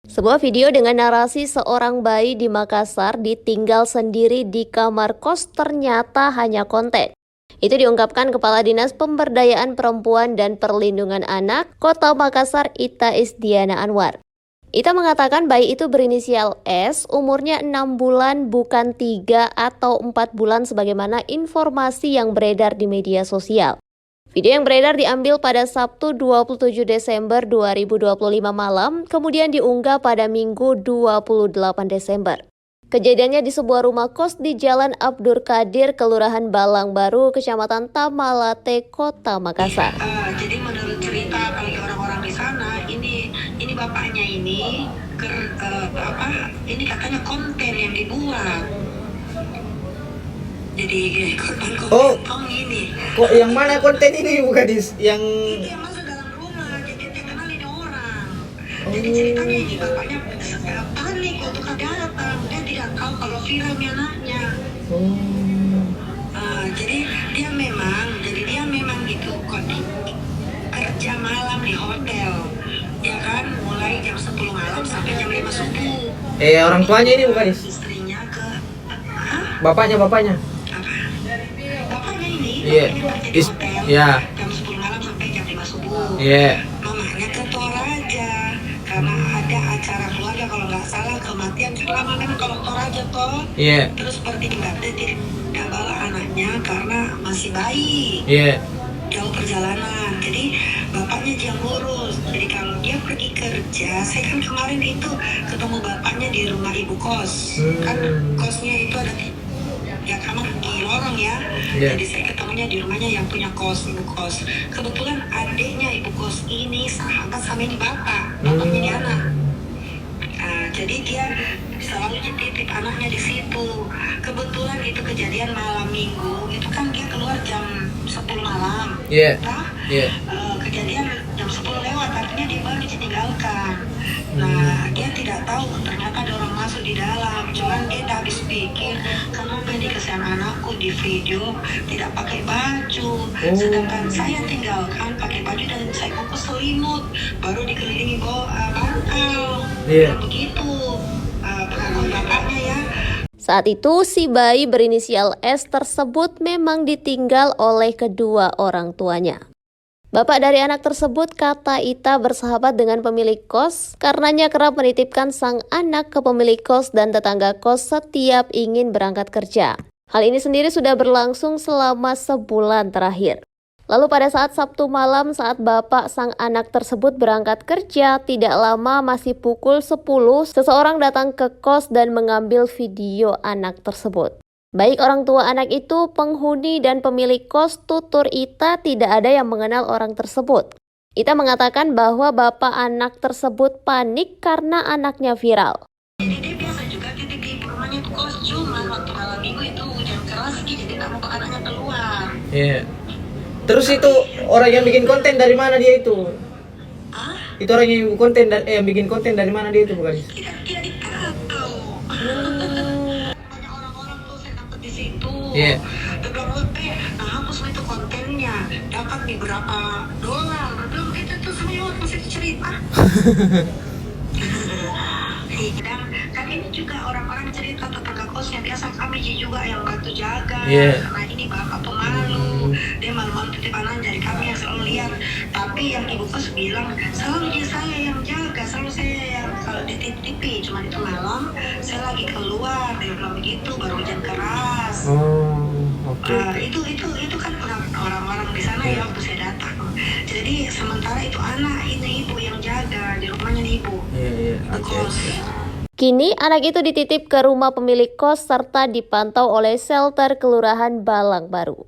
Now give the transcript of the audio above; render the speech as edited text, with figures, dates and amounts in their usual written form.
Sebuah video dengan narasi seorang bayi di Makassar ditinggal sendiri di kamar kos ternyata hanya konten. Itu diungkapkan Kepala Dinas Pemberdayaan Perempuan dan Perlindungan Anak Kota Makassar, Ita Isdiana Anwar. Ita mengatakan bayi itu berinisial S, umurnya 6 bulan bukan 3 atau 4 bulan sebagaimana informasi yang beredar di media sosial. Video yang beredar diambil pada Sabtu 27 Desember 2025 malam, kemudian diunggah pada Minggu 28 Desember. Kejadiannya di sebuah rumah kos di Jalan Abdur Kadir, Kelurahan Balang Baru, Kecamatan Tamalate, Kota Makassar. Jadi menurut cerita bagi orang-orang di sana, ini bapaknya ini katanya konten yang dibuat. Jadi konten ini. Kok yang mana konten ini bukan yang Itu yang masuk dalam rumah, jadi dia kenal ini orang. Jadi ceritanya ini bapaknya panik waktu datang, dia tidak tahu kalau viral anaknya. Jadi dia memang gitu kerja malam di hotel, ya kan, mulai jam 10 malam sampai jam 5 subuh. orang tuanya ini bukan Istrinya ke bapaknya bapaknya ini Iya. bapaknya kerja di hotel, Iya. jam 10 malam sampai jam 5 subuh. Iya. Mamanya ke Toraja karena ada acara keluarga, kalau nggak salah kematian selama kan kalau Toraja toh. Iya. Terus seperti tidak bawa anaknya karena masih bayi. Iya. Jauh perjalanan, jadi bapaknya yang ngurus. Jadi kalau dia pergi kerja, saya kan kemarin itu ketemu bapaknya di rumah ibu kos. Kan kosnya itu ada ya kamar di lorong ya. Yeah. Jadi saya ketemunya di rumahnya yang punya kos, ibu kos. Kebetulan adiknya ibu kos ini sahabat sama ini bapaknya ini anak. Jadi dia selalu titip anaknya di situ. Kebetulan itu kejadian malam minggu, itu kan dia keluar jam 10 malam. Iya. Nah, Iya. kejadian jam 10 lewat, artinya dia baru ditinggalkan. Nah, dia tidak tahu ternyata ada orang masuk di dalam. Cuman dia tak habis pikir, kenapa ini kesian anakku di video tidak pakai baju. Sedangkan saya tinggalkan pakai baju dan saya kukus selimut, baru dikelilingi bantal. Iya. Begitu pengakuan bapaknya ya. Saat itu, si bayi berinisial S tersebut memang ditinggal oleh kedua orang tuanya. Bapak dari anak tersebut, kata Ita, bersahabat dengan pemilik kos, karenanya kerap menitipkan sang anak ke pemilik kos dan tetangga kos setiap ingin berangkat kerja. Hal ini sendiri sudah berlangsung selama sebulan terakhir. Lalu pada saat Sabtu malam saat bapak sang anak tersebut berangkat kerja, tidak lama masih pukul 10, seseorang datang ke kos dan mengambil video anak tersebut. Baik orang tua anak itu, penghuni dan pemilik kos, tutur Ita, tidak ada yang mengenal orang tersebut. Ita mengatakan bahwa bapak anak tersebut panik karena anaknya viral. Jadi dia biasa juga titip di rumahnya itu kos, cuma waktu malam minggu itu hujan keras jadi tidak mau anaknya keluar. Iya. Terus itu orang yang bikin konten dari mana dia itu? Itu orang yang bikin konten dari mana dia itu bukan? Tidak tahu. Banyak orang-orang tuh saya dapat di situ. Iya. Dia bilang, hapus itu kontennya, dapat di berapa dolar. Dia bilang itu tuh semua orang masih cerita. Dan ini juga orang-orang cerita tetangga kosnya, biasa kami juga yang bantu jaga. Yeah. Karena ini bapak pemalu, dia malu-malu titip anak dari kami yang selalu lihat. Tapi yang ibu kos bilang selalu dia saya yang jaga, selalu saya yang kalau dititipi. Cuma itu malam saya lagi keluar, dia bilang begitu, baru hujan keras. Oke. Itu kan orang-orang di sana ya waktu saya datang. Jadi sementara itu anak ini ibu yang jaga di rumahnya nih ibu. Iya. Oke. Kini anak itu dititip ke rumah pemilik kos serta dipantau oleh shelter Kelurahan Balang Baru.